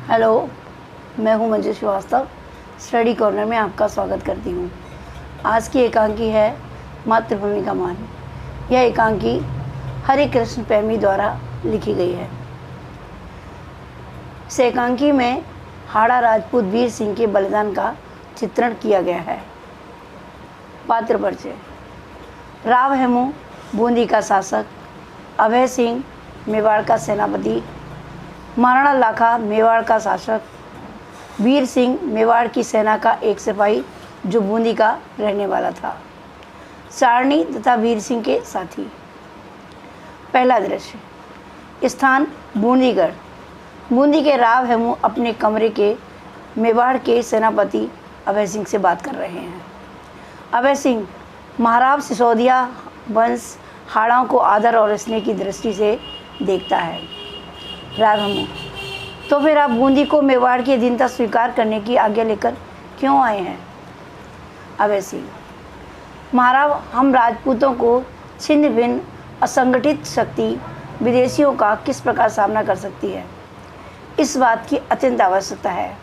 Hello, मैं हूं Manju Srivastava. Study corner में आपका स्वागत करती हूं। आज की एकांकी है मातृभूमि का मान। यह एकांकी हरे कृष्ण पैमी द्वारा लिखी गई है। इस एकांकी में हाड़ा राजपूत वीर सिंह के बलिदान का चित्रण किया गया है। पात्र परिचय। राव हेमू बूंदी का शासक, अभय सिंह मेवाड़ का सेनापति, महाराणा लाखा मेवाड़ का शासक, वीर सिंह मेवाड़ की सेना का एक सिपाही जो बूंदी का रहने वाला था, सारणी तथा वीर सिंह के साथी। पहला दृश्य। स्थान बूंदीगढ़। बूंदी के राव हेमू अपने कमरे के मेवाड़ के सेनापति अभय सिंह से बात कर रहे हैं। अभय सिंह महाराव सिसोदिया वंश हाड़ाओं को आदर और स्नेह की दृष्टि से देखता है। राव हेमू: तो फिर आप बूंदी को मेवाड़ की अधीनता स्वीकार करने की आज्ञा लेकर क्यों आए हैं? अभय सिंह: महाराव, हम राजपूतों को छिन्न भिन्न असंगठित शक्ति विदेशियों का किस प्रकार सामना कर सकती है, इस बात की अत्यंत आवश्यकता है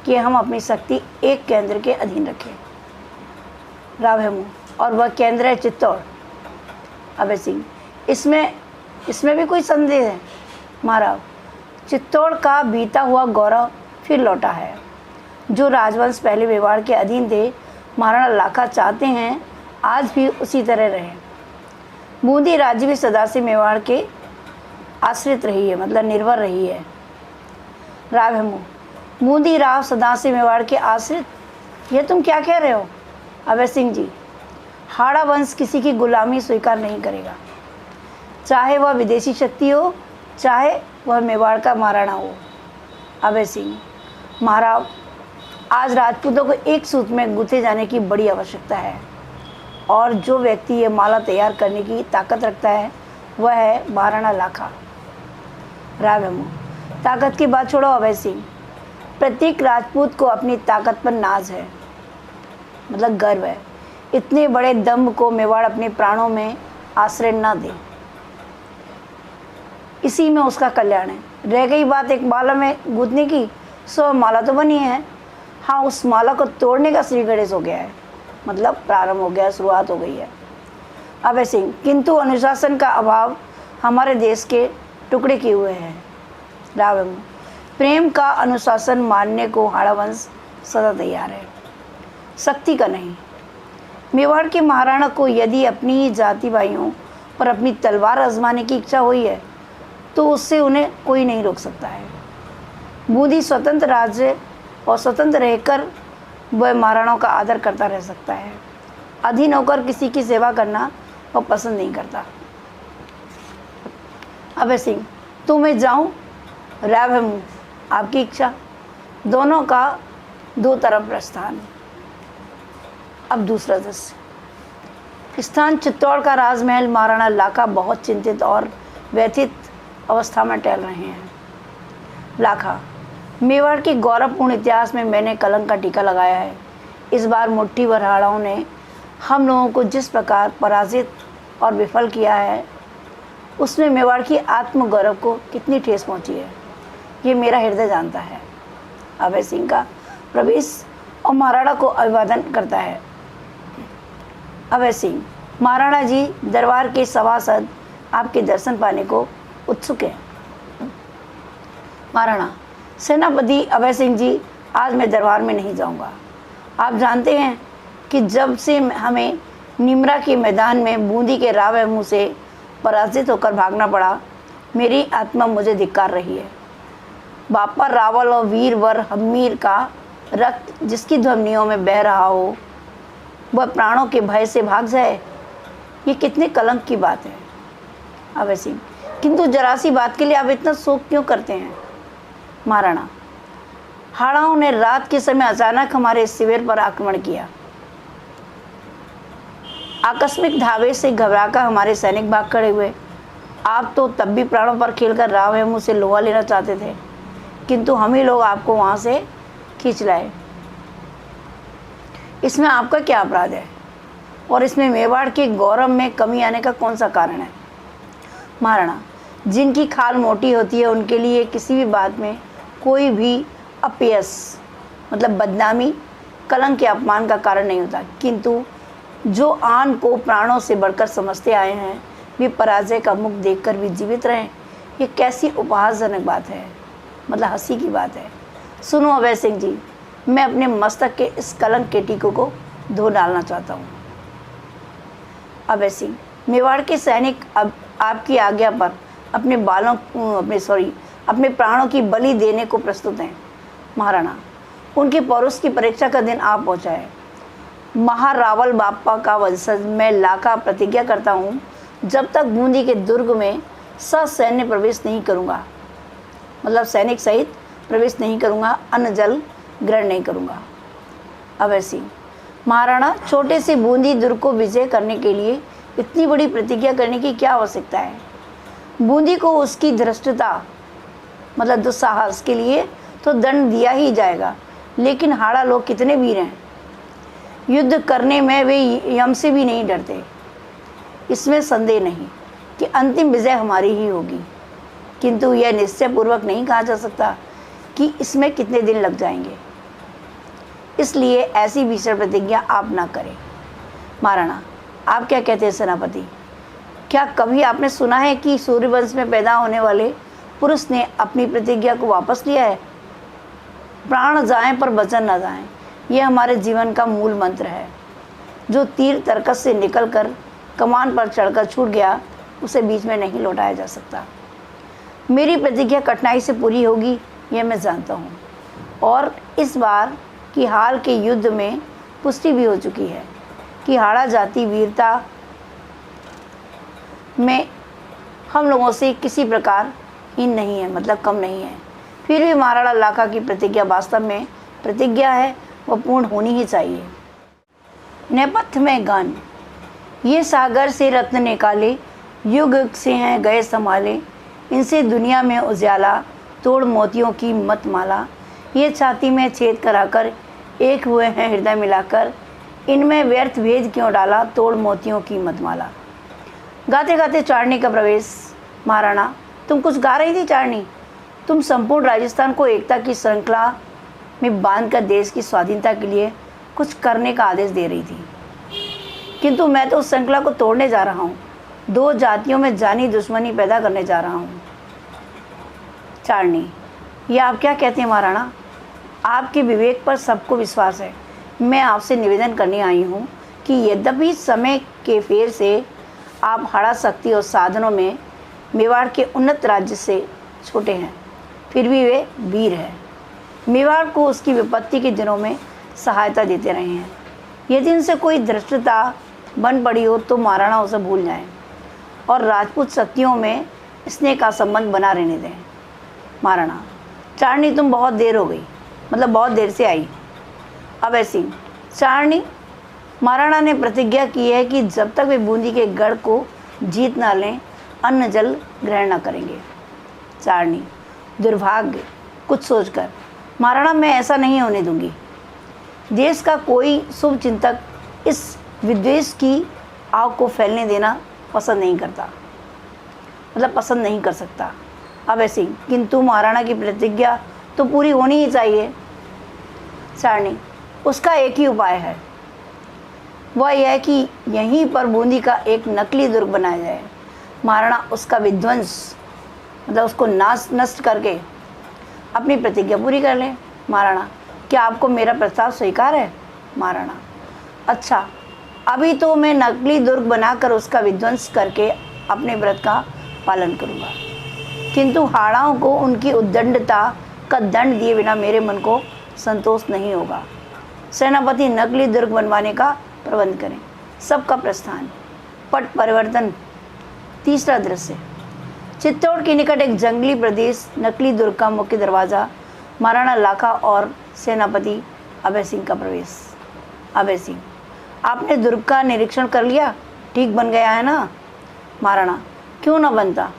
कि हम अपनी शक्ति एक केंद्र के अधीन रखें। राव हेमू: और वह केंद्र है चित्तौड़। अभय सिंह: इसमें भी कोई संदेह है? महाराव, चित्तौड़ का बीता हुआ गौरव फिर लौटा है। जो राजवंश पहले मेवाड़ के अधीन थे, महाराणा लाखा चाहते हैं आज भी उसी तरह रहे। बूंदी राज्य भी सदा से मेवाड़ के आश्रित रही है, मतलब निर्भर रही है। राव हेमू: बूंदी राव सदा से मेवाड़ के आश्रित, यह तुम क्या कह रहे हो? अभय सिंह जी: हाड़ा वंश किसी की गुलामी स्वीकार नहीं करेगा, चाहे वह विदेशी शक्ति हो, चाहे वह मेवाड़ का महाराणा हो। अभय सिंह: महाराव, आज राजपूतों को एक सूत्र में गुथे जाने की बड़ी आवश्यकता है, और जो व्यक्ति ये माला तैयार करने की ताकत रखता है वह है महाराणा लाखा। राव हेमू: ताकत की बात छोड़ो अभय सिंह, प्रत्येक राजपूत को अपनी ताकत पर नाज है, मतलब गर्व है। इतने बड़े दम्भ को मेवाड़ अपने प्राणों में आश्रय न दे, इसी में उसका कल्याण है। रह गई बात एक माला में गूंथने की, सो माला तो बनी है, हाँ, उस माला को तोड़ने का श्री गणेश हो गया है, मतलब प्रारंभ हो गया, शुरुआत हो गई है। अभय सिंह: किंतु अनुशासन का अभाव हमारे देश के टुकड़े किए हुए हैं। राव हेमू: प्रेम का अनुशासन मानने को हाड़ा वंश सदा तैयार है, शक्ति का नहीं। मेवाड़ के महाराणा को यदि अपनी ही जाति भाइयों पर अपनी तलवार आजमाने की इच्छा हुई है तो उससे उन्हें कोई नहीं रोक सकता है। बूंदी स्वतंत्र राज्य और स्वतंत्र रहकर वह महाराणाओं का आदर करता रह सकता है। अधीन होकर किसी की सेवा करना वह पसंद नहीं करता। अभय सिंह: तो मैं जाऊं? राव हेमू: आपकी इच्छा। दोनों का दो तरफ प्रस्थान। अब दूसरा दृश्य। स्थान चित्तौड़ का राजमहल। महाराणा लाखा बहुत चिंतित और व्यथित अवस्था में टहल रहे हैं। लाखा: मेवाड़ के गौरवपूर्ण इतिहास में मैंने कलंक का टीका लगाया है। इस बार मुट्ठी भर हाड़ाओं ने हम लोगों को जिस प्रकार पराजित और विफल किया है, उसमें मेवाड़ की आत्मगौरव को कितनी ठेस पहुंची है, ये मेरा हृदय जानता है। अभय सिंह का प्रवेश और महाराणा को अभिवादन करता है। अभय सिंह: महाराणा जी, दरबार के सभासद आपके दर्शन पाने को उत्सुक है। महाराणा: सेनापति अभय सिंह जी, आज मैं दरबार में नहीं जाऊंगा। आप जानते हैं कि जब से हमें निमरा के मैदान में बूंदी के राव हेमू से पराजित होकर भागना पड़ा, मेरी आत्मा मुझे धिक्कार रही है। बापा रावल और वीर वर हमीर का रक्त जिसकी ध्वनियों में बह रहा हो, वह प्राणों के भय से भाग जाए, ये कितने कलंक की बात है। अभय सिंह: किंतु जरा सी बात के लिए आप इतना शोक क्यों करते हैं? महाराणा: हाड़ाओं ने रात के समय अचानक हमारे शिविर पर आक्रमण किया। आकस्मिक धावे से घबराकर हमारे सैनिक भाग खड़े हुए। आप तो तब भी प्राणों पर खेलकर राव हेमू से लोहा लेना चाहते थे, किंतु हम ही लोग आपको वहां से खींच लाए। इसमें आपका क्या अपराध है, और इसमें मेवाड़ के गौरव में कमी आने का कौन सा कारण है? महाराणा: जिनकी खाल मोटी होती है उनके लिए किसी भी बात में कोई भी अपयश मतलब बदनामी, कलंक या अपमान का कारण नहीं होता, किंतु जो आन को प्राणों से बढ़कर समझते आए हैं वे पराजय का मुख देखकर भी जीवित रहें। ये कैसी उपहासजनक बात है, मतलब हंसी की बात है। सुनो अभय सिंह जी, मैं अपने मस्तक के इस कलंक के टीकों को धो डालना चाहता हूँ। अभय सिंह, मेवाड़ के सैनिक अब आपकी आज्ञा पर अपने प्राणों की बलि देने को प्रस्तुत हैं। महाराणा, उनके पौरुष की परीक्षा का दिन आ पहुँचा है। महारावल बापा का वंशज मैं लाका प्रतिज्ञा करता हूँ, जब तक बूंदी के दुर्ग में ससैन्य प्रवेश नहीं करूँगा, मतलब सैनिक सहित प्रवेश नहीं करूँगा, अन्न जल ग्रहण नहीं करूँगा। अभय सिंह, महाराणा, छोटे से बूंदी दुर्ग को विजय करने के लिए इतनी बड़ी प्रतिज्ञा करने की क्या आवश्यकता है? बूंदी को उसकी धृष्टता मतलब दुस्साहस के लिए तो दंड दिया ही जाएगा, लेकिन हाड़ा लोग कितने वीर हैं, युद्ध करने में वे यम से भी नहीं डरते। इसमें संदेह नहीं कि अंतिम विजय हमारी ही होगी, किंतु यह निश्चय पूर्वक नहीं कहा जा सकता कि इसमें कितने दिन लग जाएंगे, इसलिए ऐसी भीषण प्रतिज्ञा आप ना करें। महाराणा, आप क्या कहते हैं सेनापति? क्या कभी आपने सुना है कि सूर्यवंश में पैदा होने वाले पुरुष ने अपनी प्रतिज्ञा को वापस लिया है? प्राण जाएं पर वचन न जाएं, यह हमारे जीवन का मूल मंत्र है। जो तीर तर्कस से निकलकर कमान पर चढ़कर छूट गया, उसे बीच में नहीं लौटाया जा सकता। मेरी प्रतिज्ञा कठिनाई से पूरी होगी, यह मैं जानता हूँ, और इस बार की हाल के युद्ध में पुष्टि भी हो चुकी है कि हाड़ा जाति वीरता में हम लोगों से किसी प्रकार हीन नहीं है, मतलब कम नहीं है। फिर भी महाराणा लाखा की प्रतिज्ञा वास्तव में प्रतिज्ञा है, वह पूर्ण होनी ही चाहिए। नेपथ्य में गान, ये सागर से रत्न निकाले, युग से हैं गए संभाले, इनसे दुनिया में उजाला, तोड़ मोतियों की मत माला। ये छाती में छेद कराकर एक हुए हैं हृदय मिलाकर, इनमें व्यर्थ भेद क्यों डाला, तोड़ मोतियों की मत माला। गाते गाते चारणी का प्रवेश। महाराणा, तुम कुछ गा रही थी चारणी? तुम संपूर्ण राजस्थान को एकता की श्रृंखला में बांधकर देश की स्वाधीनता के लिए कुछ करने का आदेश दे रही थी, किंतु मैं तो उस श्रृंखला को तोड़ने जा रहा हूँ, दो जातियों में जानी दुश्मनी पैदा करने जा रहा हूँ। चारणी, ये आप क्या कहते हैं महाराणा? आपके विवेक पर सबको विश्वास है। मैं आपसे निवेदन करने आई हूँ कि यद्यपि समय के फेर से आप हाड़ा शक्ति और साधनों में मेवाड़ के उन्नत राज्य से छोटे हैं, फिर भी वे वीर हैं। मेवाड़ को उसकी विपत्ति के दिनों में सहायता देते रहे हैं। यदि उनसे कोई धृष्टता बन पड़ी हो तो महाराणा उसे भूल जाएं और राजपूत शक्तियों में स्नेह का संबंध बना रहने दें। महाराणा, चारणी, तुम बहुत देर हो गई, मतलब बहुत देर से आई। अभय सिंह, चारणी, महाराणा ने प्रतिज्ञा की है कि जब तक वे बूंदी के गढ़ को जीत ना लें, अन्न जल ग्रहण न करेंगे। चारणी, दुर्भाग्य, कुछ सोचकर। महाराणा, मैं ऐसा नहीं होने दूंगी। देश का कोई शुभ चिंतक इस विद्वेष की आग को फैलने देना पसंद नहीं करता, मतलब पसंद नहीं कर सकता। अभय सिंह, किंतु महाराणा की प्रतिज्ञा तो पूरी होनी ही चाहिए। चारणी, उसका एक ही उपाय है, वह यह है कि यहीं पर बूंदी का एक नकली दुर्ग बनाया जाए। महाराणा उसका विध्वंस, मतलब उसको नष्ट करके अपनी प्रतिज्ञा पूरी कर लें। महाराणा, क्या आपको मेरा प्रस्ताव स्वीकार है? महाराणा, अच्छा, अभी तो मैं नकली दुर्ग बनाकर उसका विध्वंस करके अपने व्रत का पालन करूंगा, किंतु हाड़ाओं को उनकी उद्दंडता का दंड दिए बिना मेरे मन को संतोष नहीं होगा। सेनापति, नकली दुर्ग बनवाने का प्रबंध करें। सबका प्रस्थान। पट परिवर्तन। तीसरा दृश्य, चित्तौड़ के निकट एक जंगली प्रदेश, नकली दुर्ग का मुख्य दरवाज़ा, महाराणा लाखा और सेनापति अभय सिंह का प्रवेश। अभय सिंह, आपने दुर्ग का निरीक्षण कर लिया? ठीक बन गया है ना? महाराणा, क्यों न बनता,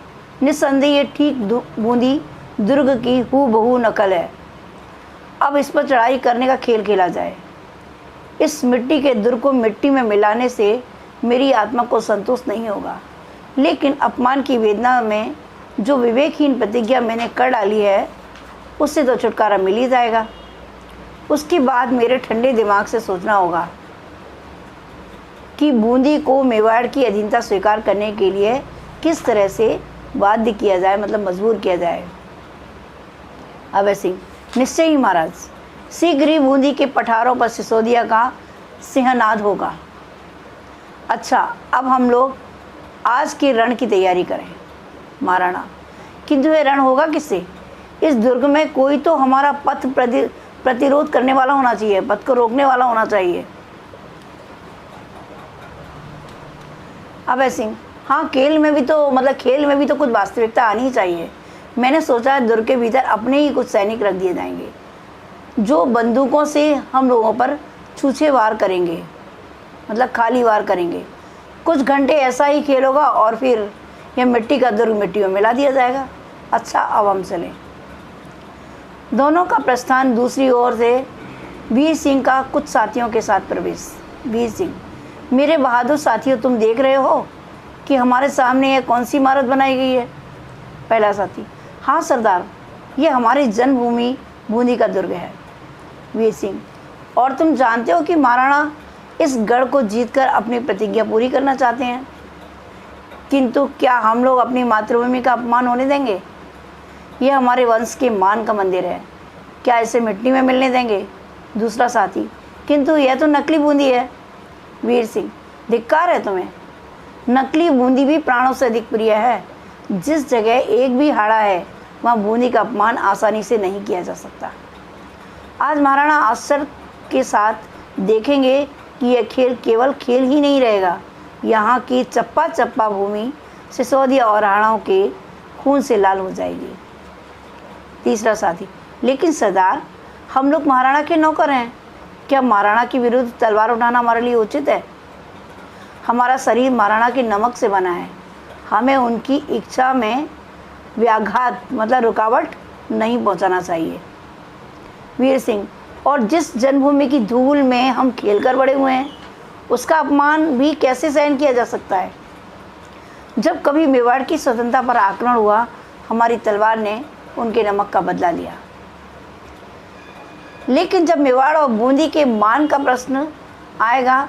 निस्संदेह ये ठीक बूंदी दुर्ग की हूबहू नकल है। अब इस पर चढ़ाई करने का खेल खेला जाए। इस मिट्टी के दुर्ग को मिट्टी में मिलाने से मेरी आत्मा को संतोष नहीं होगा, लेकिन अपमान की वेदना में जो विवेकहीन प्रतिज्ञा मैंने कर डाली है, उससे तो छुटकारा मिल ही जाएगा। उसके बाद मेरे ठंडे दिमाग से सोचना होगा कि बूंदी को मेवाड़ की अधीनता स्वीकार करने के लिए किस तरह से बाध्य किया जाए, मतलब मजबूर किया जाए। अभय सिंह, निश्चय ही महाराज, शीघ्र ही बूंदी के पठारों पर सिसोदिया का सिंहनाद होगा। अच्छा, अब हम लोग आज के रण की तैयारी करें। महाराणा, किंतु यह रण होगा किससे? इस दुर्ग में कोई तो हमारा पथ प्रतिरोध करने वाला होना चाहिए, पथ को रोकने वाला होना चाहिए। अभय सिंह, हाँ, खेल में भी तो कुछ वास्तविकता आनी चाहिए। मैंने सोचा है दुर्ग के भीतर अपने ही कुछ सैनिक रख दिए जाएंगे जो बंदूकों से हम लोगों पर छूछे वार करेंगे, मतलब खाली वार करेंगे। कुछ घंटे ऐसा ही खेल होगा और फिर यह मिट्टी का दुर्ग मिट्टी में मिला दिया जाएगा। अच्छा, अब हम चलें। दोनों का प्रस्थान। दूसरी ओर से वीर सिंह का कुछ साथियों के साथ प्रवेश। वीर सिंह, मेरे बहादुर साथियों, तुम देख रहे हो कि हमारे सामने यह कौन सी इमारत बनाई गई है? पहला साथी, हाँ सरदार, ये हमारी जन्मभूमि बूंदी का दुर्ग है। वीर सिंह, और तुम जानते हो कि महाराणा इस गढ़ को जीतकर अपनी प्रतिज्ञा पूरी करना चाहते हैं, किंतु क्या हम लोग अपनी मातृभूमि का अपमान होने देंगे? यह हमारे वंश के मान का मंदिर है, क्या इसे मिट्टी में मिलने देंगे? दूसरा साथी, किंतु यह तो नकली बूंदी है। वीर सिंह, धिक्कार है तुम्हें, नकली बूंदी भी प्राणों से अधिक प्रिय है। जिस जगह एक भी हाड़ा है वहाँ बूंदी का अपमान आसानी से नहीं किया जा सकता। आज महाराणा आश्चर्य के साथ देखेंगे कि यह खेल केवल खेल ही नहीं रहेगा, यहाँ की चप्पा चप्पा भूमि सिसोदिया और राणाओं के खून से लाल हो जाएगी। तीसरा साथी, लेकिन सरदार, हम लोग महाराणा के नौकर हैं, क्या महाराणा के विरुद्ध तलवार उठाना हमारे लिए उचित है? हमारा शरीर महाराणा के नमक से बना है, हमें उनकी इच्छा में व्याघात, मतलब रुकावट नहीं पहुंचाना चाहिए। वीर सिंह, और जिस जन्मभूमि की धूल में हम खेलकर बड़े हुए हैं उसका अपमान भी कैसे सहन किया जा सकता है? जब कभी मेवाड़ की स्वतंत्रता पर आक्रमण हुआ, हमारी तलवार ने उनके नमक का बदला लिया, लेकिन जब मेवाड़ और बूंदी के मान का प्रश्न आएगा,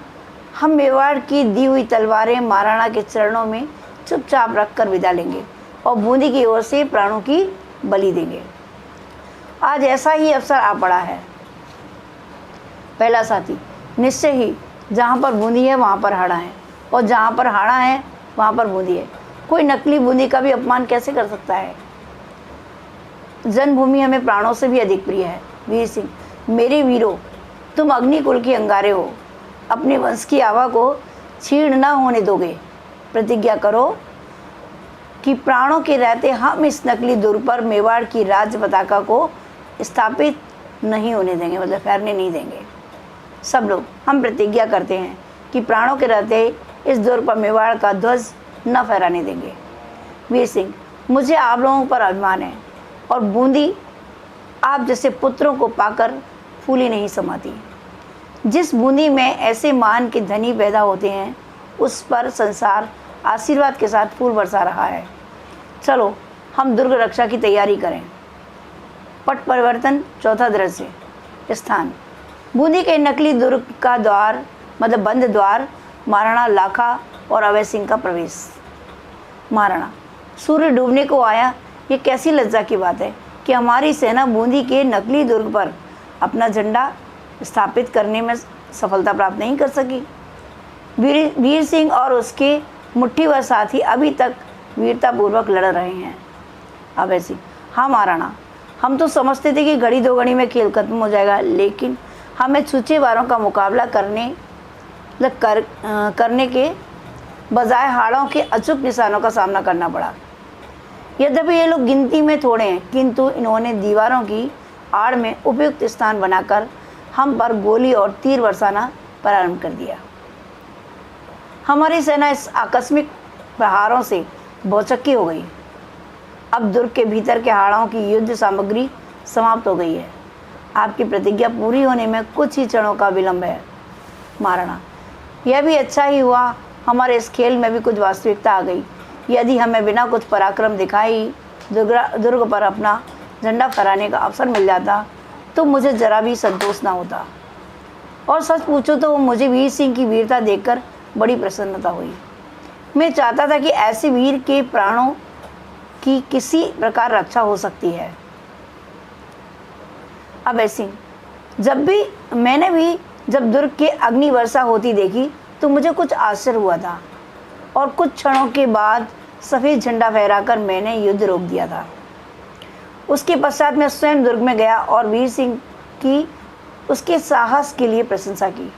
हम मेवाड़ की दी हुई तलवारें महाराणा के चरणों में चुपचाप रखकर विदा लेंगे और बूंदी की ओर से प्राणों की बलि देंगे। आज ऐसा ही अवसर आ पड़ा है। पहला साथी, निश्चय ही, जहाँ पर बूंदी है वहाँ पर हाड़ा है, और जहाँ पर हाड़ा है वहाँ पर बूंदी है। कोई नकली बूंदी का भी अपमान कैसे कर सकता है? जन्मभूमि हमें प्राणों से भी अधिक प्रिय है। वीर सिंह, मेरे वीरों, तुम अग्निकुल के अंगारे हो, अपने वंश की आभा को छीण न होने दोगे। प्रतिज्ञा करो कि प्राणों के रहते हम इस नकली दुर्ग पर मेवाड़ की राज्य पताका को स्थापित नहीं होने देंगे, मतलब फहरने नहीं देंगे। सब लोग हम प्रतिज्ञा करते हैं कि प्राणों के रहते इस दुर्ग पर मेवाड़ का ध्वज न फहराने देंगे। वीर सिंह, मुझे आप लोगों पर अभिमान है और बूंदी आप जैसे पुत्रों को पाकर फूली नहीं समाती। जिस बूंदी में ऐसे मान के धनी पैदा होते हैं उस पर संसार आशीर्वाद के साथ फूल बरसा रहा है। चलो हम दुर्ग रक्षा की तैयारी करें। पट परिवर्तन। चौथा दृश्य। स्थान बूंदी के नकली दुर्ग का द्वार, मतलब बंद द्वार। महाराणा लाखा और अभय सिंह का प्रवेश। महाराणा, सूर्य डूबने को आया, ये कैसी लज्जा की बात है कि हमारी सेना बूंदी के नकली दुर्ग पर अपना झंडा स्थापित करने में सफलता प्राप्त नहीं कर सकी। वीर सिंह और उसके मुट्ठीभर साथी अभी तक वीरतापूर्वक लड़ रहे हैं। अभय सिंह, हाँ महाराणा, हम तो समझते थे कि घड़ी दो घड़ी में खेल खत्म हो जाएगा, लेकिन हमें छूछे वारों का मुकाबला करने के बजाय हाड़ों के अचूक निशानों का सामना करना पड़ा। यद्यपि ये लोग गिनती में थोड़े हैं, किंतु इन्होंने दीवारों की आड़ में उपयुक्त स्थान बनाकर हम पर गोली और तीर बरसाना प्रारंभ कर दिया। हमारी सेना इस आकस्मिक प्रहारों से भौचक्की हो गई। अब दुर्ग के भीतर के हाड़ों की युद्ध सामग्री समाप्त हो गई है। आपकी प्रतिज्ञा पूरी होने में कुछ ही क्षणों का विलंब है। महाराणा, यह भी अच्छा ही हुआ, हमारे इस खेल में भी कुछ वास्तविकता आ गई। यदि हमें बिना कुछ पराक्रम दिखाई दुर्ग पर अपना झंडा फहराने का अवसर मिल जाता तो मुझे ज़रा भी संतोष ना होता। और सच पूछो तो मुझे वीर सिंह की वीरता देखकर बड़ी प्रसन्नता हुई। मैं चाहता था कि ऐसे वीर के प्राणों की किसी प्रकार रक्षा हो सकती है। अभय सिंह, मैंने भी जब दुर्ग के अग्नि वर्षा होती देखी तो मुझे कुछ आश्चर्य हुआ था और कुछ क्षणों के बाद सफ़ेद झंडा फहराकर मैंने युद्ध रोक दिया था। उसके पश्चात मैं स्वयं दुर्ग में गया और वीर सिंह की उसके साहस के लिए प्रशंसा की।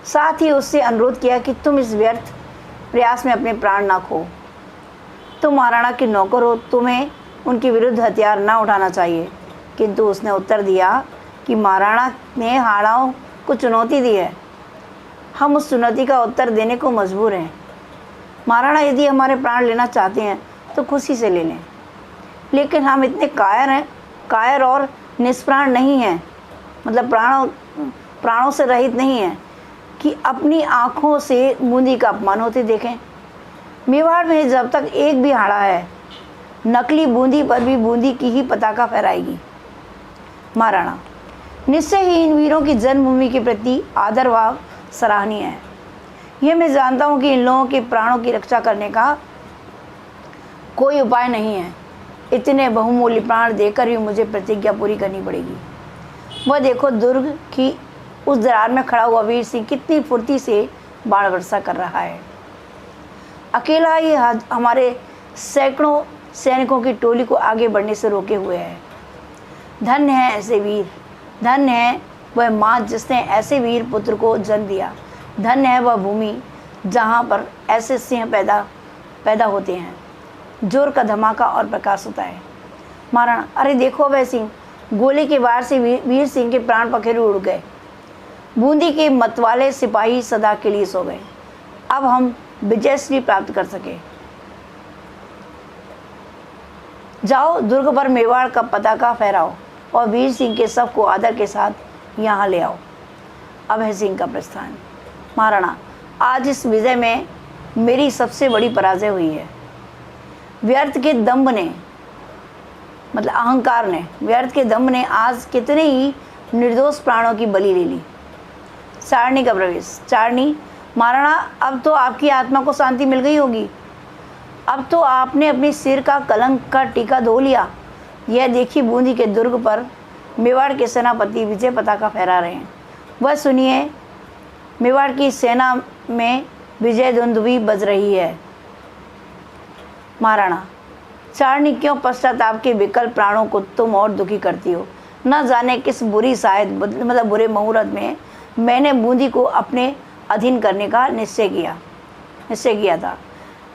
साथ ही उससे अनुरोध किया कि तुम इस व्यर्थ प्रयास में अपने प्राण ना खो। तुम महाराणा के नौकर हो, तुम्हें उनके विरुद्ध हथियार ना उठाना चाहिए। किंतु उसने उत्तर दिया कि महाराणा ने हाड़ाओं को चुनौती दी है, हम उस चुनौती का उत्तर देने को मजबूर हैं। महाराणा यदि हमारे प्राण लेना चाहते हैं तो खुशी से ले लें, लेकिन हम इतने कायर और निष्प्राण नहीं हैं, मतलब प्राणों से रहित नहीं हैं कि अपनी आँखों से बूंदी का अपमान होते देखें। मेवाड़ में जब तक एक भी हाड़ा है, नकली बूंदी पर भी बूंदी की ही पताका फहराएगी। महाराणा, निश्चय ही इन वीरों की जन्मभूमि के प्रति आदर भाव सराहनीय है। यह मैं जानता हूँ कि इन लोगों के प्राणों की रक्षा करने का कोई उपाय नहीं है। इतने बहुमूल्य प्राण देकर ही मुझे प्रतिज्ञा पूरी करनी पड़ेगी। वह देखो, दुर्ग की उस दरार में खड़ा हुआ वीर सिंह कितनी फुर्ती से बाण वर्षा कर रहा है। अकेला ही हमारे सैकड़ों सैनिकों की टोली को आगे बढ़ने से रोके हुए है। धन्य है ऐसे वीर, धन्य है वह माँ जिसने ऐसे वीर पुत्र को जन्म दिया। धन्य है वह भूमि जहाँ पर ऐसे सिंह पैदा होते हैं। जोर का धमाका और प्रकाश होता है। महाराणा, अरे देखो अभय सिंह, गोली के वार से वीर सिंह के प्राण पखेरु उड़ गए। बूंदी के मतवाले सिपाही सदा के लिए सो गए। अब हम विजयश्री प्राप्त कर सके। जाओ, दुर्ग पर मेवाड़ का पताका फहराओ और वीर सिंह के शव को आदर के साथ यहाँ ले आओ। अभय सिंह का प्रस्थान। महाराणा, आज इस विजय में मेरी सबसे बड़ी पराजय हुई है। व्यर्थ के दम्भ ने, मतलब अहंकार ने, व्यर्थ के दम्भ ने आज कितने ही निर्दोष प्राणों की बलि ले ली। चारणी का प्रवेश। चारणी, महाराणा, अब तो आपकी आत्मा को शांति मिल गई होगी। अब तो आपने अपने सिर का कलंक का टीका धो लिया। यह देखिए, बूंदी के दुर्ग पर मेवाड़ के सेनापति विजय पताका फहरा रहे हैं। वह सुनिए, मेवाड़ की सेना में विजय दुंदुभी बज रही है। महाराणा, चारणी, क्यों पश्चाताप के विकल प्राणों को तुम और दुखी करती हो? न जाने किस बुरे मुहूर्त में मैंने बूंदी को अपने अधीन करने का निश्चय किया था।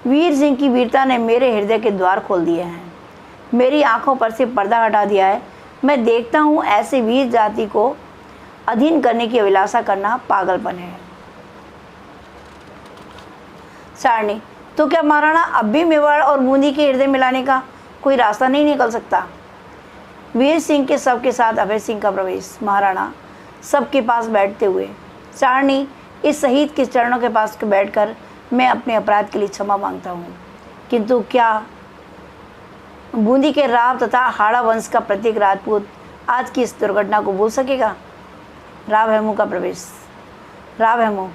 वीर सिंह की वीरता ने मेरे हृदय के द्वार खोल दिए हैं, मेरी आंखों पर से पर्दा हटा दिया है। मैं देखता हूँ ऐसे वीर जाति को अधीन करने की अभिलाषा करना पागलपन है। चारणी, तो क्या महाराणा अब भी मेवाड़ और बूंदी के हृदय मिलाने का कोई रास्ता नहीं निकल सकता? वीर सिंह के शव के साथ अभय सिंह का प्रवेश। महाराणा, सबके पास बैठते हुए। चारणी, इस शहीद के चरणों के पास बैठकर मैं अपने अपराध के लिए क्षमा मांगता हूँ। किंतु क्या बूंदी के राव तथा हाड़ा वंश का प्रत्येक राजपूत आज की इस दुर्घटना को भूल सकेगा? राव हेमू का प्रवेश। राव हेमू,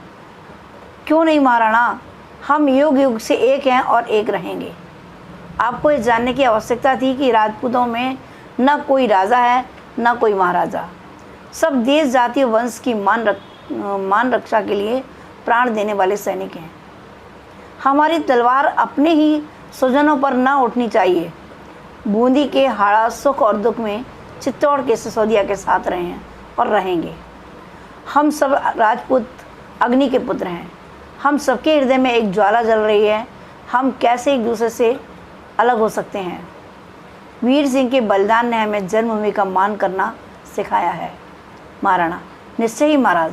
क्यों नहीं महाराणा, हम युग युग से एक हैं और एक रहेंगे। आपको ये जानने की आवश्यकता थी कि राजपूतों में न कोई राजा है न कोई महाराजा। सब देश जाति वंश की मान रक्षा के लिए प्राण देने वाले सैनिक हैं। हमारी तलवार अपने ही स्वजनों पर न उठनी चाहिए। बूंदी के हाड़ा सुख और दुख में चित्तौड़ के सिसोदिया के साथ रहे हैं और रहेंगे। हम सब राजपूत अग्नि के पुत्र हैं। हम सबके हृदय में एक ज्वाला जल रही है। हम कैसे एक दूसरे से अलग हो सकते हैं? वीर सिंह के बलिदान ने हमें जन्मभूमि का मान करना सिखाया है। महाराणा, निश्चय ही महाराज,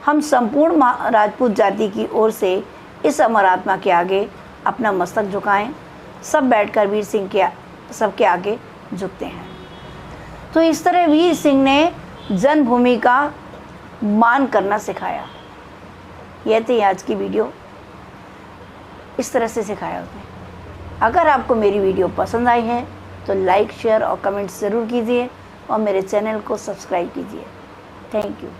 हम संपूर्ण राजपूत जाति की ओर से इस अमर आत्मा के आगे अपना मस्तक झुकाएं। सब बैठकर वीर सिंह के सबके आगे झुकते हैं। तो इस तरह वीर सिंह ने जन्मभूमि का मान करना सिखाया। यह थी आज की वीडियो, इस तरह से सिखाया उसने। अगर आपको मेरी वीडियो पसंद आई है तो लाइक शेयर और कमेंट ज़रूर कीजिए और मेरे चैनल को सब्सक्राइब कीजिए। Thank you.